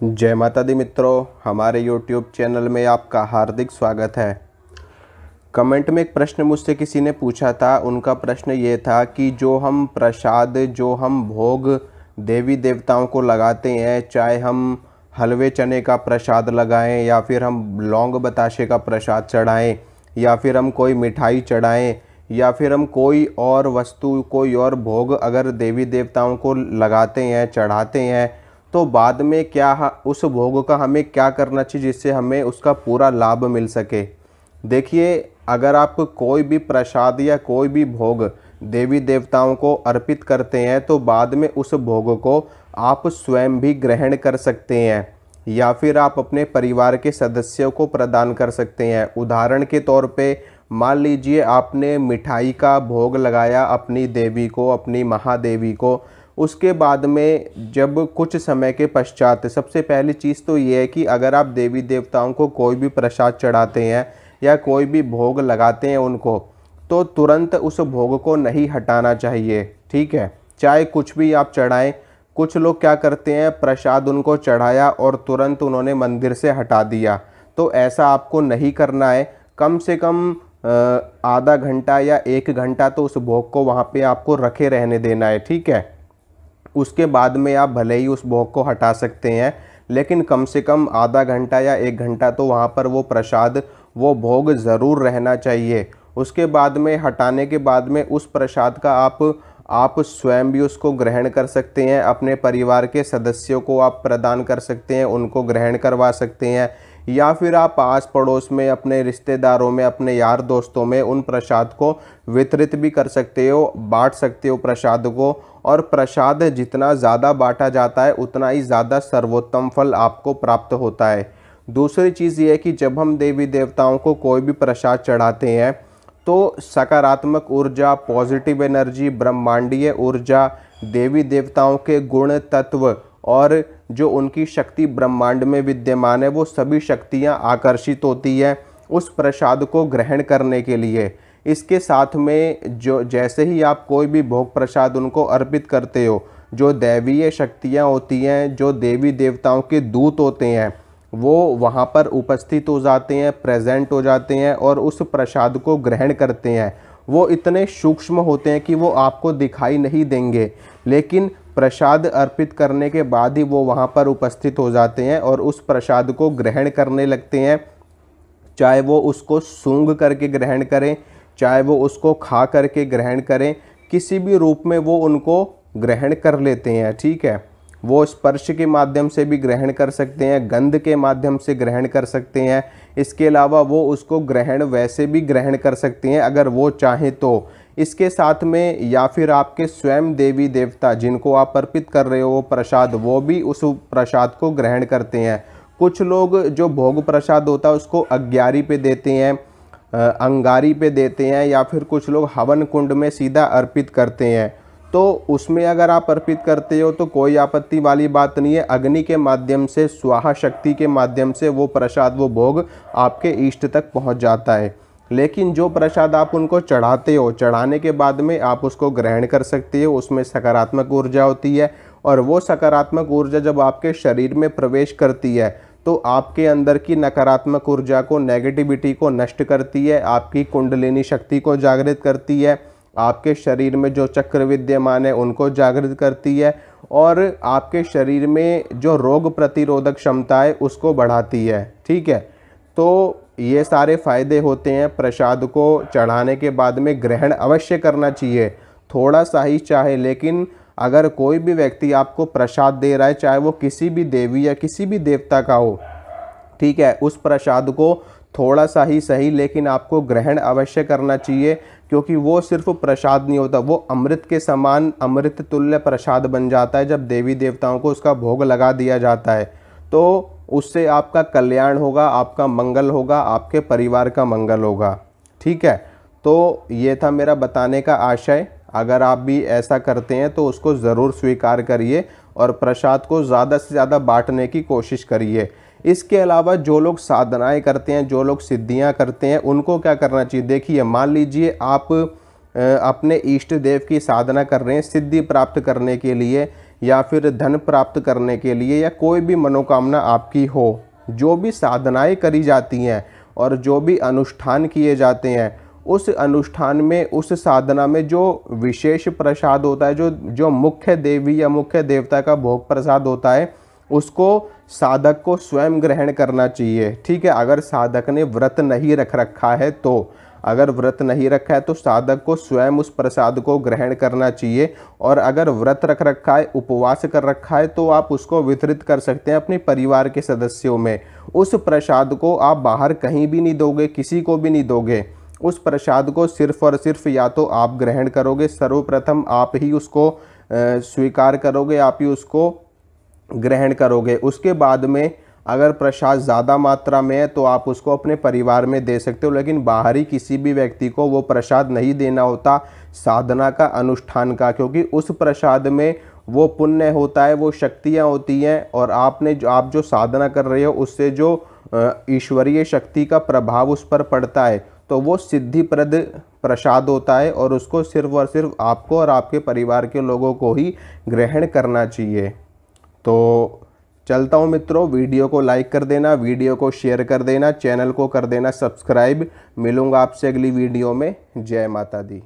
जय माता दी मित्रों, हमारे YouTube चैनल में आपका हार्दिक स्वागत है। कमेंट में एक प्रश्न मुझसे किसी ने पूछा था। उनका प्रश्न ये था कि जो हम प्रसाद, जो हम भोग देवी देवताओं को लगाते हैं, चाहे हम हलवे चने का प्रसाद लगाएं या फिर हम लौंग बताशे का प्रसाद चढ़ाएं या फिर हम कोई मिठाई चढ़ाएं या फिर हम कोई और वस्तु, कोई और भोग अगर देवी देवताओं को लगाते हैं, चढ़ाते हैं, तो बाद में क्या उस भोग का हमें क्या करना चाहिए जिससे हमें उसका पूरा लाभ मिल सके। देखिए, अगर आप कोई भी प्रसाद या कोई भी भोग देवी देवताओं को अर्पित करते हैं तो बाद में उस भोग को आप स्वयं भी ग्रहण कर सकते हैं या फिर आप अपने परिवार के सदस्यों को प्रदान कर सकते हैं। उदाहरण के तौर पे मान लीजिए आपने मिठाई का भोग लगाया अपनी देवी को, अपनी महादेवी को। उसके बाद में जब कुछ समय के पश्चात, सबसे पहली चीज़ तो ये है कि अगर आप देवी देवताओं को कोई भी प्रसाद चढ़ाते हैं या कोई भी भोग लगाते हैं उनको, तो तुरंत उस भोग को नहीं हटाना चाहिए। ठीक है, चाहे कुछ भी आप चढ़ाएं। कुछ लोग क्या करते हैं, प्रसाद उनको चढ़ाया और तुरंत उन्होंने मंदिर से हटा दिया, तो ऐसा आपको नहीं करना है। कम से कम आधा घंटा या 1 घंटा तो उस भोग को वहाँ पे आपको रखे रहने देना है। ठीक है, उसके बाद में आप भले ही उस भोग को हटा सकते हैं, लेकिन कम से कम आधा घंटा या 1 घंटा तो वहाँ पर वो प्रसाद, वो भोग ज़रूर रहना चाहिए। उसके बाद में हटाने के बाद में उस प्रसाद का आप स्वयं भी उसको ग्रहण कर सकते हैं, अपने परिवार के सदस्यों को आप प्रदान कर सकते हैं, उनको ग्रहण करवा सकते हैं, या फिर आप आस पड़ोस में, अपने रिश्तेदारों में, अपने यार दोस्तों में उन प्रसाद को वितरित भी कर सकते हो, बांट सकते हो प्रसाद को। और प्रसाद जितना ज़्यादा बांटा जाता है उतना ही ज़्यादा सर्वोत्तम फल आपको प्राप्त होता है। दूसरी चीज़ ये है कि जब हम देवी देवताओं को कोई भी प्रसाद चढ़ाते हैं तो सकारात्मक ऊर्जा, पॉजिटिव एनर्जी, ब्रह्मांडीय ऊर्जा, देवी देवताओं के गुण तत्व और जो उनकी शक्ति ब्रह्मांड में विद्यमान है, वो सभी शक्तियाँ आकर्षित होती है उस प्रसाद को ग्रहण करने के लिए। इसके साथ में जो जैसे ही आप कोई भी भोग प्रसाद उनको अर्पित करते हो, जो दैवीय शक्तियाँ होती हैं, जो देवी देवताओं के दूत होते हैं, वो वहाँ पर उपस्थित हो जाते हैं, प्रेजेंट हो जाते हैं और उस प्रसाद को ग्रहण करते हैं। वो इतने सूक्ष्म होते हैं कि वो आपको दिखाई नहीं देंगे, लेकिन प्रसाद अर्पित करने के बाद ही वो वहाँ पर उपस्थित हो जाते हैं और उस प्रसाद को ग्रहण करने लगते हैं। चाहे वो उसको सूंघ करके ग्रहण करें, चाहे वो उसको खा करके ग्रहण करें, किसी भी रूप में वो उनको ग्रहण कर लेते हैं। ठीक है, वो स्पर्श के माध्यम से भी ग्रहण कर सकते हैं, गंध के माध्यम से ग्रहण कर सकते हैं। इसके अलावा वो उसको ग्रहण वैसे भी ग्रहण कर सकते हैं अगर वो चाहें तो। इसके साथ में या फिर आपके स्वयं देवी देवता जिनको आप अर्पित कर रहे हो वो प्रसाद, वो भी उस प्रसाद को ग्रहण करते हैं। कुछ लोग जो भोग प्रसाद होता है उसको अग्यारी पे देते हैं, अंगारी पे देते हैं, या फिर कुछ लोग हवन कुंड में सीधा अर्पित करते हैं। तो उसमें अगर आप अर्पित करते हो तो कोई आपत्ति वाली बात नहीं है। अग्नि के माध्यम से, स्वाहा शक्ति के माध्यम से वो प्रसाद, वो भोग आपके इष्ट तक पहुंच जाता है। लेकिन जो प्रसाद आप उनको चढ़ाते हो, चढ़ाने के बाद में आप उसको ग्रहण कर सकते हो, उसमें सकारात्मक ऊर्जा होती है और वो सकारात्मक ऊर्जा जब आपके शरीर में प्रवेश करती है तो आपके अंदर की नकारात्मक ऊर्जा को, नेगेटिविटी को नष्ट करती है, आपकी कुंडलिनी शक्ति को जागृत करती है, आपके शरीर में जो चक्र विद्यमान है उनको जागृत करती है और आपके शरीर में जो रोग प्रतिरोधक क्षमता है उसको बढ़ाती है। ठीक है, तो ये सारे फायदे होते हैं। प्रसाद को चढ़ाने के बाद में ग्रहण अवश्य करना चाहिए, थोड़ा सा ही चाहे, लेकिन अगर कोई भी व्यक्ति आपको प्रसाद दे रहा है, चाहे वो किसी भी देवी या किसी भी देवता का हो, ठीक है, उस प्रसाद को थोड़ा सा ही सही लेकिन आपको ग्रहण अवश्य करना चाहिए, क्योंकि वो सिर्फ प्रसाद नहीं होता, वो अमृत के समान, अमृत तुल्य प्रसाद बन जाता है जब देवी देवताओं को उसका भोग लगा दिया जाता है। तो उससे आपका कल्याण होगा, आपका मंगल होगा, आपके परिवार का मंगल होगा। ठीक है, तो ये था मेरा बताने का आशय। अगर आप भी ऐसा करते हैं तो उसको ज़रूर स्वीकार करिए और प्रसाद को ज़्यादा से ज़्यादा बांटने की कोशिश करिए। इसके अलावा जो लोग साधनाएं करते हैं, जो लोग सिद्धियां करते हैं, उनको क्या करना चाहिए। देखिए, मान लीजिए आप अपने इष्ट देव की साधना कर रहे हैं सिद्धि प्राप्त करने के लिए, या फिर धन प्राप्त करने के लिए या कोई भी मनोकामना आपकी हो, जो भी साधनाएं करी जाती हैं और जो भी अनुष्ठान किए जाते हैं, उस अनुष्ठान में, उस साधना में जो विशेष प्रसाद होता है, जो मुख्य देवी या मुख्य देवता का भोग प्रसाद होता है, उसको साधक को स्वयं ग्रहण करना चाहिए। ठीक है, अगर साधक ने व्रत नहीं रख रखा है तो, अगर व्रत नहीं रखा है तो साधक को स्वयं उस प्रसाद को ग्रहण करना चाहिए। और अगर व्रत रख रखा है, उपवास कर रखा है, तो आप उसको वितरित कर सकते हैं अपने परिवार के सदस्यों में। उस प्रसाद को आप बाहर कहीं भी नहीं दोगे, किसी को भी नहीं दोगे। उस प्रसाद को सिर्फ और सिर्फ या तो आप ग्रहण करोगे, सर्वप्रथम आप ही उसको स्वीकार करोगे, आप ही उसको ग्रहण करोगे। उसके बाद में अगर प्रसाद ज़्यादा मात्रा में है तो आप उसको अपने परिवार में दे सकते हो, लेकिन बाहरी किसी भी व्यक्ति को वो प्रसाद नहीं देना होता साधना का, अनुष्ठान का, क्योंकि उस प्रसाद में वो पुण्य होता है, वो शक्तियाँ होती हैं, और आप जो साधना कर रहे हो उससे जो ईश्वरीय शक्ति का प्रभाव उस पर पड़ता है, तो वो सिद्धिप्रद प्रसाद होता है और उसको सिर्फ और सिर्फ आपको और आपके परिवार के लोगों को ही ग्रहण करना चाहिए। तो चलता हूँ मित्रों, वीडियो को लाइक कर देना, वीडियो को शेयर कर देना, चैनल को कर देना सब्सक्राइब। मिलूँगा आपसे अगली वीडियो में। जय माता दी।